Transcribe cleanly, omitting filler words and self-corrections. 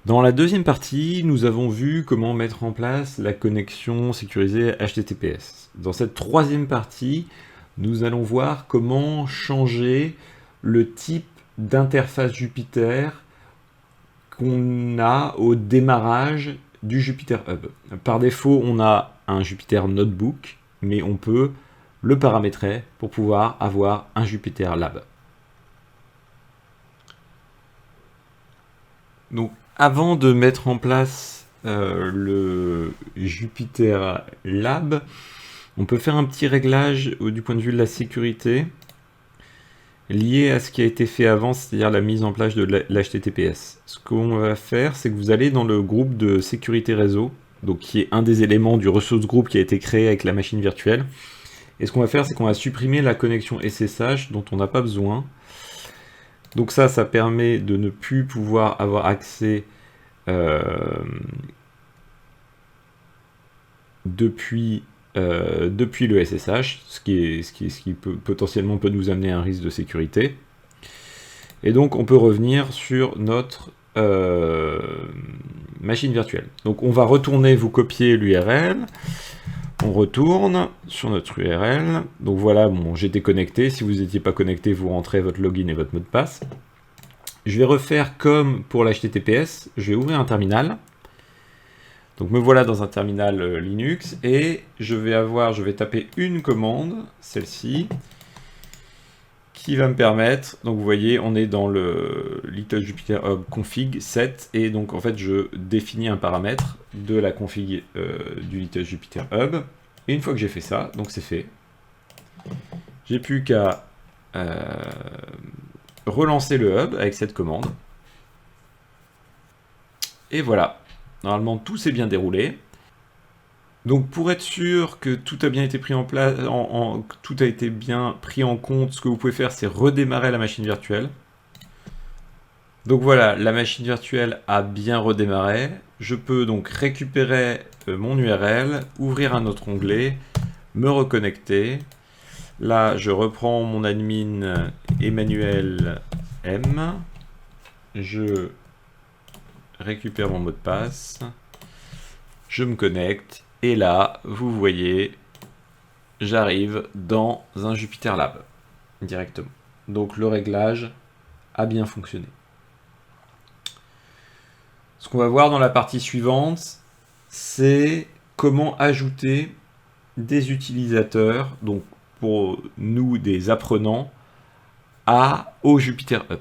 Dans la deuxième partie, nous avons vu comment mettre en place la connexion sécurisée HTTPS. Dans cette troisième partie, nous allons voir comment changer le type d'interface Jupyter qu'on a au démarrage du Jupyter Hub. Par défaut, on a un Jupyter Notebook, mais on peut le paramétrer pour pouvoir avoir un Jupyter Lab. Donc, avant de mettre en place le Jupyter Lab, on peut faire un petit réglage du point de vue de la sécurité lié à ce qui a été fait avant, c'est-à-dire la mise en place de l'HTTPS. Ce qu'on va faire, c'est que vous allez dans le groupe de sécurité réseau, donc qui est un des éléments du resource group qui a été créé avec la machine virtuelle. Et ce qu'on va faire, c'est qu'on va supprimer la connexion SSH dont on n'a pas besoin. Donc ça permet de ne plus pouvoir avoir accès depuis le SSH, ce qui potentiellement peut nous amener à un risque de sécurité. Et donc on peut revenir sur notre machine virtuelle. Donc on va retourner, vous copier l'URL, on retourne sur notre URL, donc voilà, bon, j'étais connecté, si vous n'étiez pas connecté, vous rentrez votre login et votre mot de passe. Je vais refaire comme pour l'HTTPS, je vais ouvrir un terminal. Donc me voilà dans un terminal Linux et je vais taper une commande, celle-ci, qui va me permettre, donc vous voyez, on est dans le Little Jupyter Hub config set et donc en fait je définis un paramètre de la config du Little Jupyter Hub. Et une fois que j'ai fait ça, donc c'est fait, j'ai plus qu'à relancer le hub avec cette commande. Et voilà. Normalement, tout s'est bien déroulé. Donc, pour être sûr que tout a bien été pris en place, tout a été bien pris en compte, ce que vous pouvez faire, c'est redémarrer la machine virtuelle. Donc voilà, la machine virtuelle a bien redémarré. Je peux donc récupérer mon URL, ouvrir un autre onglet, me reconnecter. Là, je reprends mon admin Emmanuel M. Je récupère mon mot de passe. Je me connecte. Et là, vous voyez, j'arrive dans un Jupyter Lab directement. Donc le réglage a bien fonctionné. Ce qu'on va voir dans la partie suivante, c'est comment ajouter des utilisateurs, donc pour nous des apprenants, au Jupyter Hub.